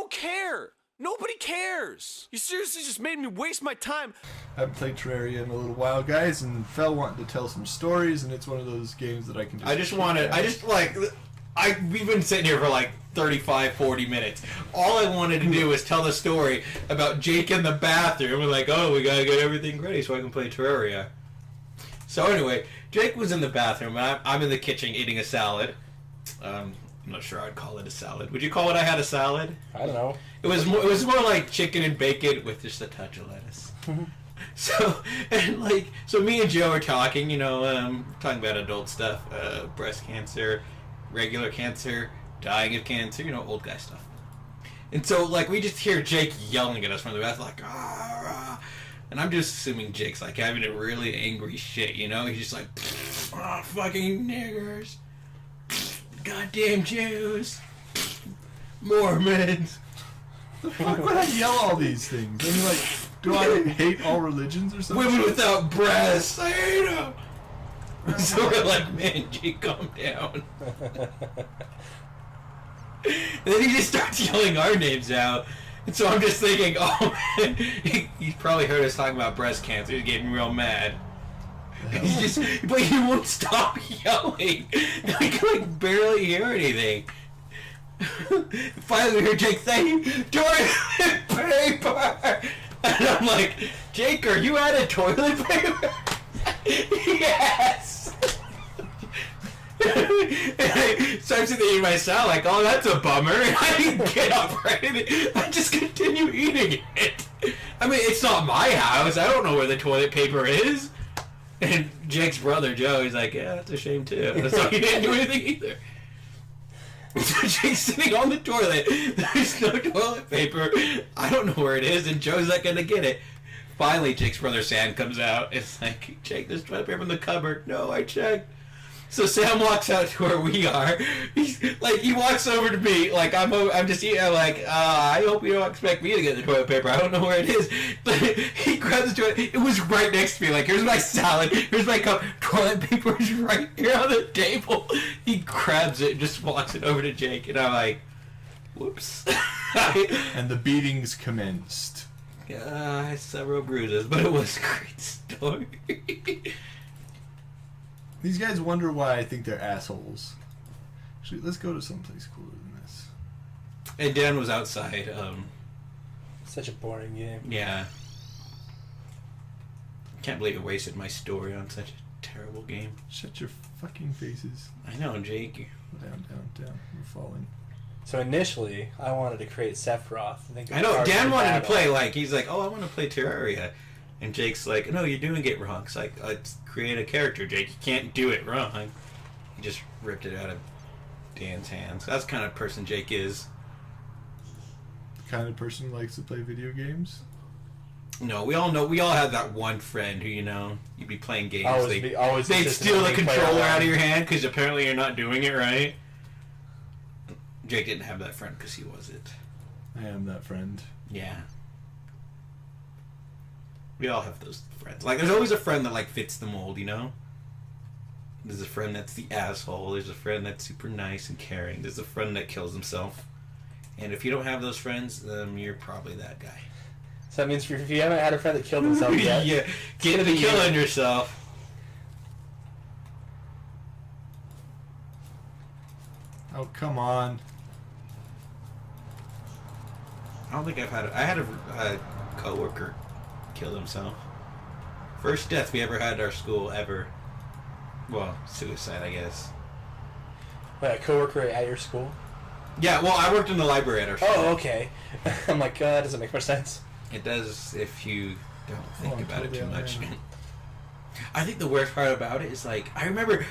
don't care. Nobody cares. You seriously just made me waste my time. I haven't played Terraria in a little while, guys, and Fel wanted to tell some stories, and it's one of those games that I can just... we've been sitting here for like 35, 40 minutes. All I wanted to do was tell the story about Jake in the bathroom. We're like, oh, we gotta get everything ready so I can play Terraria. So anyway, Jake was in the bathroom. I'm in the kitchen eating a salad. I'm not sure I'd call it a salad. Would you call it I had a salad? I don't know. It was more like chicken and bacon with just a touch of lettuce. So me and Joe are talking, talking about adult stuff, breast cancer, regular cancer, dying of cancer, old guy stuff. And so we just hear Jake yelling at us from the bathroom, like, ah, and I'm just assuming Jake's having a really angry shit, he's just like, oh, fucking niggers, goddamn Jews, Mormons. The fuck would I yell all these things? I mean, do I hate all religions or something? Women without breasts, I hate them. So we're like, man, Jake, calm down. And then he just starts yelling our names out. And so I'm just thinking, oh man, he's probably heard us talking about breast cancer. He's getting real mad. But he won't stop yelling. I can barely hear anything. Finally, we hear Jake saying, toilet paper! And I'm like, Jake, are you out of toilet paper? Yes! So I'm sitting there eating my salad like, oh, that's a bummer. And I didn't get up right. I just continue eating it. I mean, it's not my house. I don't know where the toilet paper is. And Jake's brother, Joe, he's like, yeah, that's a shame too. So he didn't do anything either. So Jake's sitting on the toilet. There's no toilet paper. I don't know where it is, and Joe's not going to get it. Finally, Jake's brother Sam comes out. It's like, Jake, there's toilet paper in the cupboard. No, I checked. So Sam walks out to where we are. He's like, he walks over to me. Like, I'm just eating. I'm like, I hope you don't expect me to get the toilet paper. I don't know where it is. But he grabs the toilet. It was right next to me. Like, here's my salad. Here's my cup. Toilet paper is right here on the table. He grabs it and just walks it over to Jake. And I'm like, whoops. And the beatings commenced. I had several bruises, but it was a great story. These guys wonder why I think they're assholes. Actually, let's go to someplace cooler than this. And Dan was outside. Such a boring game. Yeah. Can't believe I wasted my story on such a terrible game. Shut your fucking faces. I know, Jake. Down. We're falling. So initially, I wanted to create Sephiroth. I know, Dan wanted to play, he's like, oh, I want to play Terraria. And Jake's like, no, you're doing it wrong. It's like, let's create a character, Jake. You can't do it wrong. He just ripped it out of Dan's hands. That's the kind of person Jake is. The kind of person who likes to play video games? No, we all have that one friend who, you'd be playing games. They'd steal the controller out of your hand because apparently you're not doing it right. Jake didn't have that friend because he wasn't. I am that friend. Yeah. We all have those friends. There's always a friend that, fits the mold, There's a friend that's the asshole. There's a friend that's super nice and caring. There's a friend that kills himself. And if you don't have those friends, you're probably that guy. So that means if you haven't had a friend that killed himself yet... Yeah, get to killing yourself. Oh, come on. I don't think I had a coworker kill himself. First death we ever had at our school ever. Well, suicide, I guess. Wait, a coworker at your school? Yeah, well, I worked in the library at our school. Oh, okay. I'm like, that doesn't make much sense. It does if you don't think about it too much. I think the worst part about it is I remember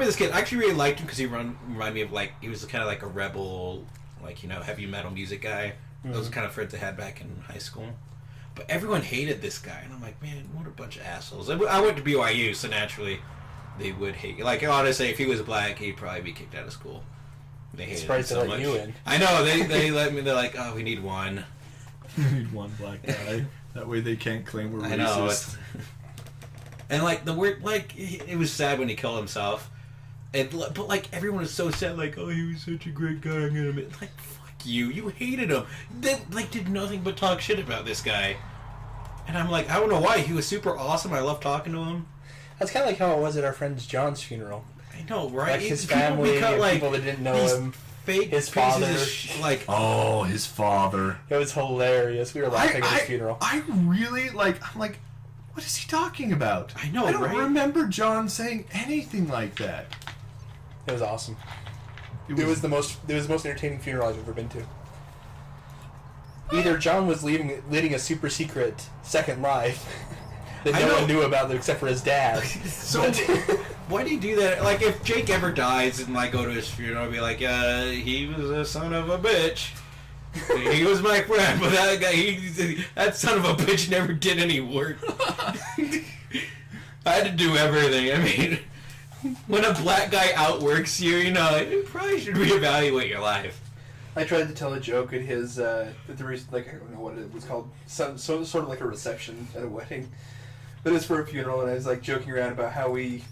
this kid. I actually really liked him because he reminded me of he was kind of like a rebel, heavy metal music guy. Mm-hmm. Those kind of friends I had back in high school. But everyone hated this guy, and I'm like, man, what a bunch of assholes. I went to BYU, so naturally they would hate you. Honestly, if he was black, he'd probably be kicked out of school. They hated him so much. You in. I know, they let me, they're like, oh, we need one. We need one black guy. That way they can't claim we're racist. I know, and the word, it was sad when he killed himself. But everyone was so sad, oh, he was such a great guy, I'm gonna fuck you. You hated him. That like did nothing but talk shit about this guy. And I'm like, I don't know why. He was super awesome. I love talking to him. That's kind of like how it was at our friend John's funeral. I know, right? Like his family, people that didn't know him. Fake his father. Oh, his father. It was hilarious. We were laughing at his funeral. I really, like, I'm like, what is he talking about? I know, I don't right? remember John saying anything like that. It was awesome. It was the most entertaining funeral I've ever been to. Either John was leading a super secret second life that no one knew about except for his dad. So, why do you do that? Like, if Jake ever dies and I go to his funeral, I'll be like, he was a son of a bitch. He was my friend, but that guy, that son of a bitch never did any work. I had to do everything. I mean, when a black guy outworks you, you know, you probably should reevaluate your life. I tried to tell a joke at his, I don't know what it was called, sort of like a reception at a wedding. But it was for a funeral, and I was like joking around about how we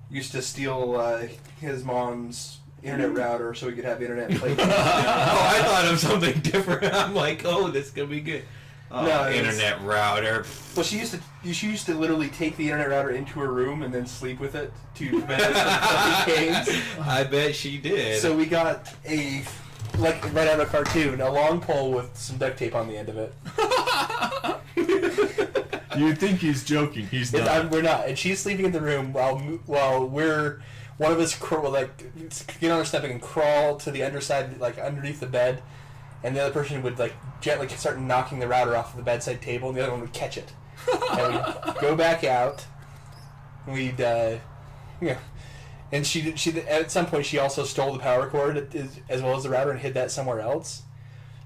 used to steal his mom's internet router so we could have internet play. Oh, I thought of something different. I'm like, oh, this is gonna be good. Oh, no, internet router. Well, she used to literally take the internet router into her room and then sleep with it to prevent us from playing games. I bet she did. So we got like right out of a cartoon, a long pole with some duct tape on the end of it. You think he's joking? He's not. We're not. And she's sleeping in the room while we're one of us get on her stomach and crawl to the underside, like underneath the bed, and the other person would like gently start knocking the router off of the bedside table, and the other one would catch it. And we'd go back out. We'd and she at some point she also stole the power cord as well as the router and hid that somewhere else.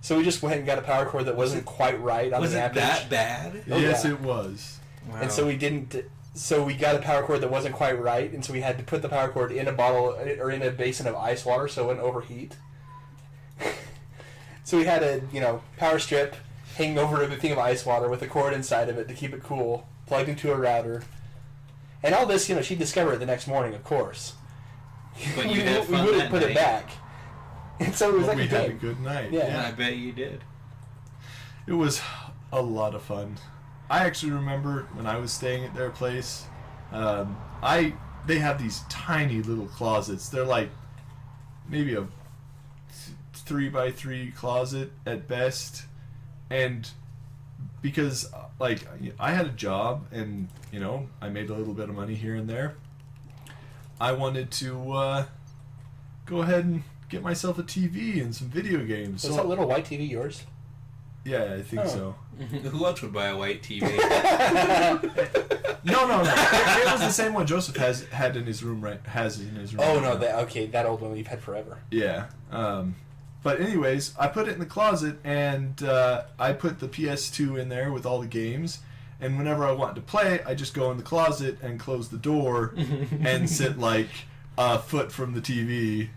So we just went and got a power cord that wasn't quite right on the average. Was it that bad? Oh, yes, it was. Wow. And so we didn't. So we got a power cord that wasn't quite right, and so we had to put the power cord in a bottle or in a basin of ice water so it wouldn't overheat. So we had a power strip hanging over a thing of ice water with a cord inside of it to keep it cool, plugged into a router. And all this, she discovered it the next morning, of course. But you had fun we wouldn't put it back. And so it was we had a good night. Yeah, I bet you did. It was a lot of fun. I actually remember when I was staying at their place, they have these tiny little closets. They're like maybe a 3x3 closet at best. And because like I had a job and I made a little bit of money here and there, I wanted to go ahead and get myself a TV and some video games. Was that little white TV yours? Yeah, I think so. Who else would buy a white TV? No. It was the same one Joseph has in his room. Oh no, that old one you've had forever. Yeah. But anyways, I put it in the closet and I put the PS2 in there with all the games. And whenever I wanted to play, I just go in the closet and close the door and sit like a foot from the TV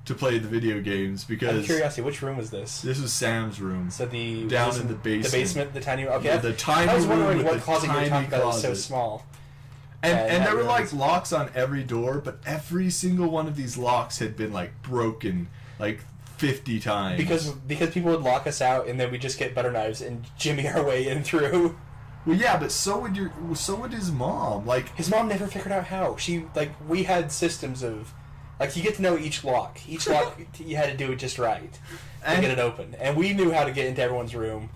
to play the video games. Because out of curiosity, which room was this? This was Sam's room. So down in the basement. The basement, the tiny room. Okay, the tiny room. I was wondering what closet you were tiny talking about. It was so small. And there were like locks on every door, but every single one of these locks had been like broken like 50 times. Because people would lock us out, and then we just get butter knives and jimmy our way in through. Well, yeah, but so would his mom. Like his mom never figured out how. We had systems of, like, you get to know each lock. Each lock you had to do it just right to get it open, and we knew how to get into everyone's room.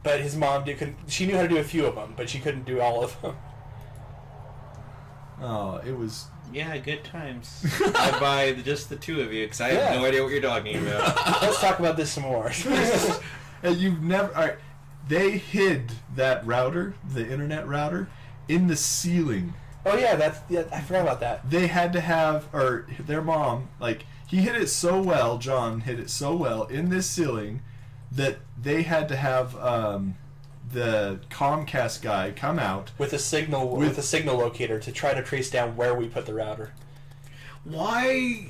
But his mom couldn't. She knew how to do a few of them, but she couldn't do all of them. Oh, it was. Yeah, good times. I buy just the two of you because I have no idea what you're talking about. Let's talk about this some more. You've never. All right. They hid that router, the internet router, in the ceiling. Oh yeah, I forgot about that. They had to have, or their mom, like, he hid it so well, John hid it so well in this ceiling that they had to have the Comcast guy come out with a signal locator to try to trace down where we put the router. Why?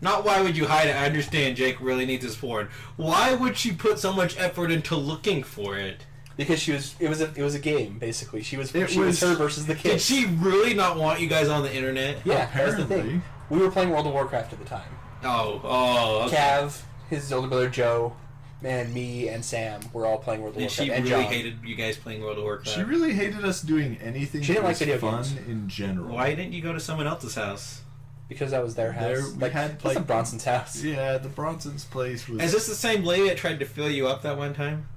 Not why would you hide it? I understand Jake really needs his porn. Why would she put so much effort into looking for it? Because it was a game, basically. She was her versus the kids. Did she really not want you guys on the internet? Yeah, apparently. that's the thing. We were playing World of Warcraft at the time. Oh, okay. Cav, his older brother Joe, and me and Sam were all playing World of And Warcraft. she and really John. hated you guys playing World of Warcraft. She really hated us doing anything She didn't that like was video fun games. in general. Why didn't you go to someone else's house? Because that was their house. We had, that's the Bronson's house. Yeah, the Bronson's place was... Is this the same lady that tried to fill you up that one time?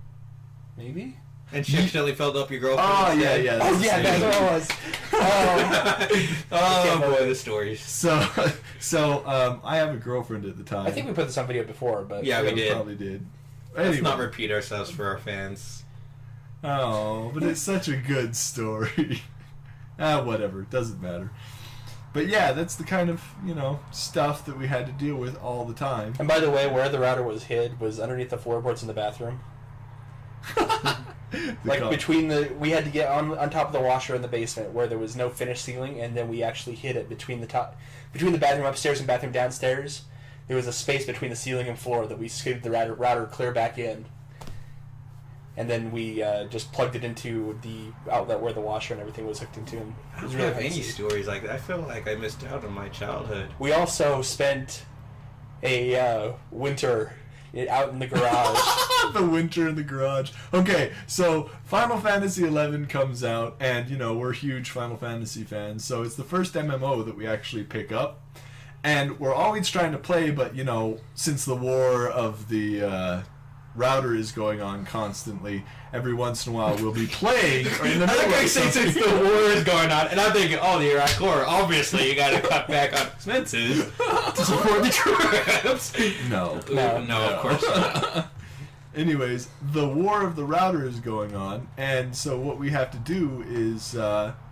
Maybe? And she accidentally filled up your girlfriend? Oh, yeah, instead? yeah. Oh, yeah, that's what it was. Oh, boy, the stories. So, I have a girlfriend at the time. I think we put this on video before, but... Yeah, we did. Probably did. Let's Anyway. not repeat ourselves for our fans. Oh, but it's such a good story. Whatever. It doesn't matter. But yeah, that's the kind of, stuff that we had to deal with all the time. And by the way, where the router was hid was underneath the floorboards in the bathroom. Between we had to get on top of the washer in the basement where there was no finished ceiling, and then we actually hid it between the bathroom upstairs and bathroom downstairs. There was a space between the ceiling and floor that we scooted the router clear back in, and then we just plugged it into the outlet where the washer and everything was hooked into. And I it don't was really have any fancy. stories like that. I feel like I missed out on my childhood. We also spent a winter out in the garage. The winter in the garage. Okay, so Final Fantasy XI comes out, and, we're huge Final Fantasy fans, so it's the first MMO that we actually pick up. And we're always trying to play, but, since the war of the router is going on constantly, every once in a while we'll be playing. Or in the I middle like I of say something. since the war is going on, and I'm thinking, oh, the Iraq War, obviously you gotta cut back on expenses to support the troops. No. No, of course not. Anyways, the war of the router is going on, and so what we have to do is...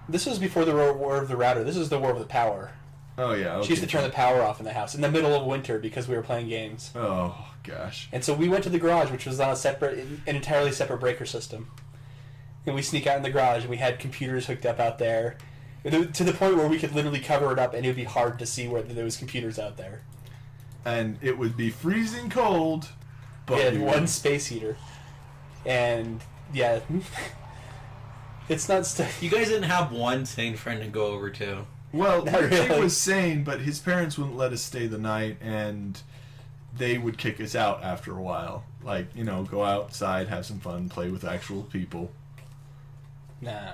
This was before the war of the router. This was the war of the power. Oh, yeah. Okay. She used to turn the power off in the house in the middle of winter because we were playing games. Oh, gosh. And so we went to the garage, which was on an entirely separate breaker system. And we sneak out in the garage, and we had computers hooked up out there, to the point where we could literally cover it up, and it would be hard to see where there was computers out there. And it would be freezing cold, but We had we one would- space heater, and yeah, it's not. You guys didn't have one sane friend to go over to. Well, Not Jake really. was sane, but his parents wouldn't let us stay the night, and they would kick us out after a while. Like, go outside, have some fun, play with actual people. Nah.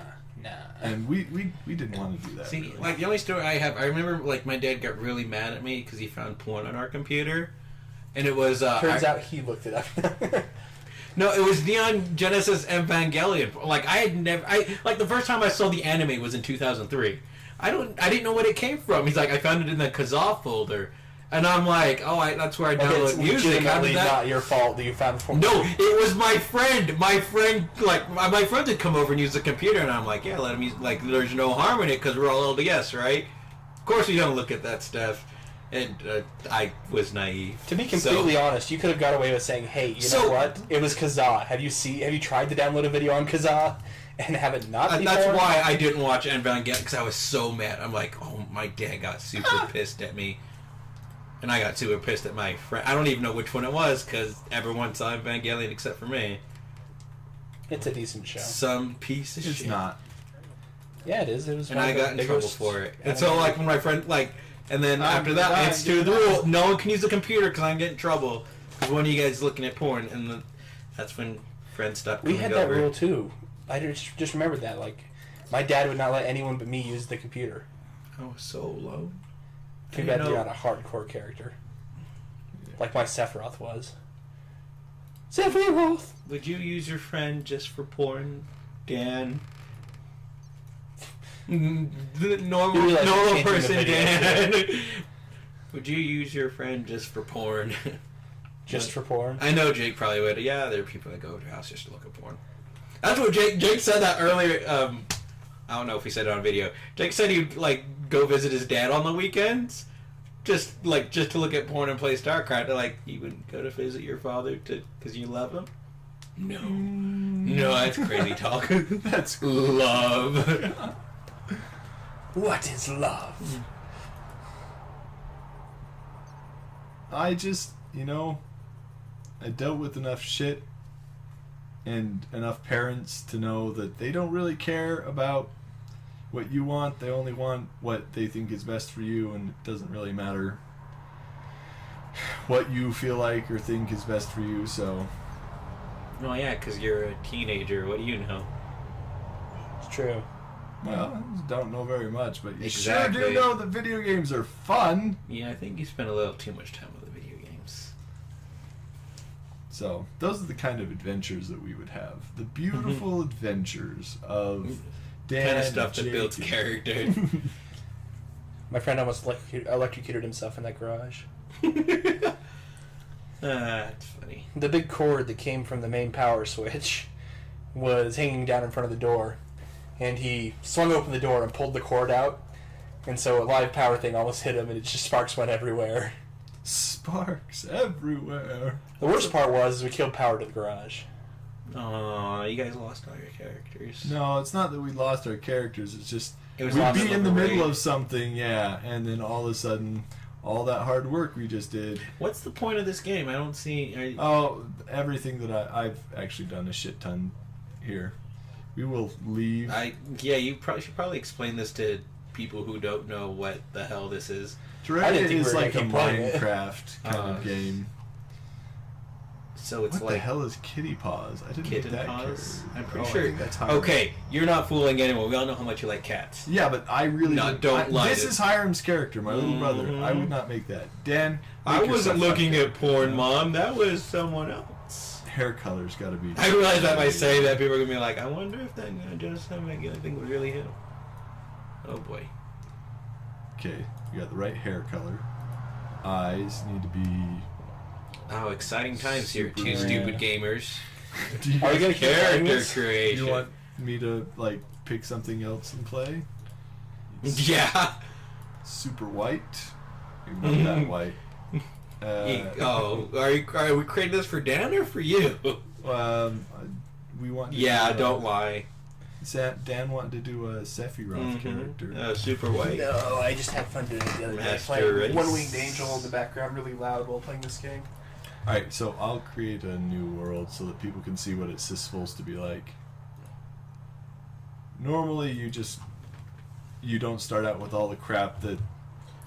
And we didn't want to do that. See, really. like the only story I have, I remember like my dad got really mad at me because he found porn on our computer, and it was Turns out he looked it up. no, it was Neon Genesis Evangelion. Like the first time I saw the anime was in 2003. I didn't know what it came from. He's like, I found it in the Kazaa folder, and I'm like, oh, that's where I It's download music. How legitimately did that? not your fault that you found porn. No, it was my friend. My friend had come over and use the computer, and I'm like, yeah, let him use. Like, there's no harm in it because we're all LDS, right? Of course, we don't look at that stuff, and I was naive. To be completely honest, you could have got away with saying, "Hey, you know what? It was Kazaa. Have you tried to download a video on Kazaa and have it not be That's porn?" why I didn't watch Evangelion because I was so mad. I'm like, oh, my dad got super pissed at me. And I got super pissed at my friend. I don't even know which one it was because everyone saw Evangelion except for me. It's a decent show. Some piece of It's shit. not. Yeah, it is. It was. And one I of the got in trouble biggest for it. And anime- so, like, when my friend, like, and then after that, it's to the rule. No one can use the computer because I'm getting in trouble. Because one of you guys is looking at porn, and that's when friends stopped we coming had that over. rule too. I just remembered that. Like, my dad would not let anyone but me use the computer. I was so low. Too I bad didn't you're know- not a hardcore character, like my Sephiroth was. Sephiroth. Would you use your friend just for porn, Dan? The normal, You realize you're normal changing the person, video, Dan. Would you use your friend just for porn? Just for porn. I know Jake probably would. Yeah, there are people that go to your house just to look at porn. That's what Jake said that earlier. I don't know if he said it on video. Jake said he'd like go visit his dad on the weekends, just to look at porn and play StarCraft. Like you would go to visit your father because you love him. No, that's crazy talk. That's Love. What is love? I just, I dealt with enough shit and enough parents to know that they don't really care about what you want. They only want what they think is best for you, and it doesn't really matter what you feel like or think is best for you. So, Oh yeah, because you're a teenager. What do you know? It's true. well, I don't know very much, but you Exactly. sure do know that video games are fun. Yeah, I think you spend a little too much time with the video games. So those are the kind of adventures that we would have. The beautiful adventures of Dan Kind of stuff that Jake, builds and- character. My friend almost electrocuted himself in that garage. That's funny. The big cord that came from the main power switch was hanging down in front of the door, and he swung open the door and pulled the cord out, and so a live power thing almost hit him, and it just sparks went everywhere. Sparks everywhere. The worst part was we killed power to the garage. Aw, you guys lost all your characters. No, it's not that we lost our characters. It's just It was we'd lost be on in the the middle raid. of something, yeah, and then all of a sudden, all that hard work we just did. What's the point of this game? I don't see. Oh, everything that I've actually done a shit ton here. We will leave. Yeah, you should probably explain this to people who don't know what the hell this is. I Terraria didn't think we is were like a gonna keep playing it. Minecraft kind of game. So it's What like the hell is Kitty Paws? I didn't Kitten make that Paws? character. I'm pretty I sure. think that's Hiram. Okay, you're not fooling anyone. We all know how much you like cats. Yeah, but I really No, didn't- don't lie This to- is Hiram's character, my little brother. I would not make that. Dan, I make wasn't yourself looking up. at porn, Mom. That was someone else. Hair color's got to be. I realize that by saying that, people are gonna be like, "I wonder if that guy just make anything would really hit him." Oh boy. Okay, you got the right hair color. Eyes need to be. Oh, exciting times here, two Super stupid rad. gamers. Do you, Are we gonna keep playing Character this? do creation. you want me to like pick something else and play? Yeah. Super white. Maybe not that white. Are we creating this for Dan or for you? We want. To Yeah, do, don't lie. Dan wanted to do a Sephiroth character. Super white. No, I just had fun doing it the other day. Master Playing race. One Winged Angel in the background really loud while playing this game. All right, so I'll create a new world so that people can see what it's supposed to be like. Normally, you don't start out with all the crap that.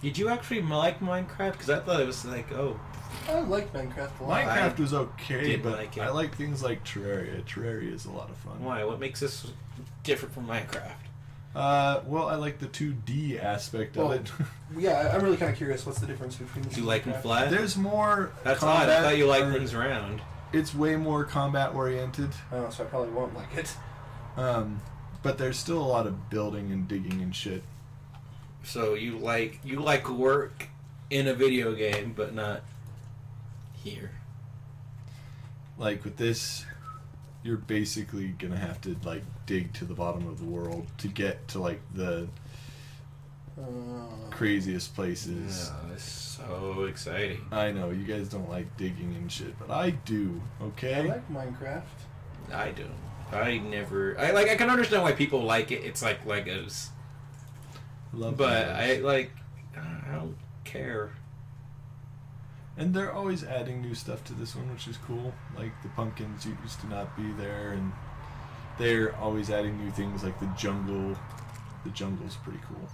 Did you actually like Minecraft? Because I thought it was like, oh, I like Minecraft a lot. Minecraft was okay, didn't but like it. I like things like Terraria. Terraria is a lot of fun. why? What makes this different from Minecraft? Well, I like the 2D aspect Well, of it. Yeah, I'm really kind of curious. What's the difference between the Do two? you like them Minecraft? flat? There's more That's combat. odd. I thought you liked or- things round. It's way more combat oriented, Oh, so I probably won't like it. but there's still a lot of building and digging and shit. So you like work in a video game, but not here. Like with this, you're basically gonna have to like dig to the bottom of the world to get to like the craziest places. Yeah, it's so exciting. I know you guys don't like digging and shit, but I do. I Okay. like Minecraft. I do. I can understand why people like it. It's like Legos. Love But those. I don't care. And they're always adding new stuff to this one, which is cool. Like the pumpkins used to not be there, and they're always adding new things like the jungle. The jungle's pretty cool.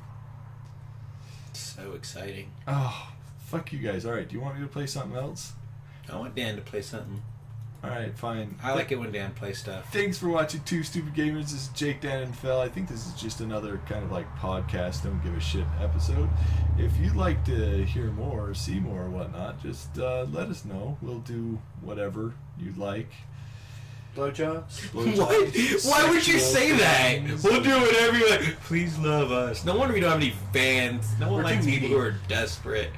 So exciting. Oh, fuck you guys. Alright, do you want me to play something else? I want Dan to play something. Alright, fine. I like it when Dan plays stuff. Thanks for watching Two Stupid Gamers. This is Jake, Dan, and Phil. I think this is just another kind of like podcast, don't give a shit episode. If you'd like to hear more or see more or whatnot, just let us know. We'll do whatever you'd like. Blowjobs? Blowjobs, Why would you sexual say that? things. We'll do whatever you like. Please love us. No wonder we don't have any fans. No one We're likes too people needy. who are desperate.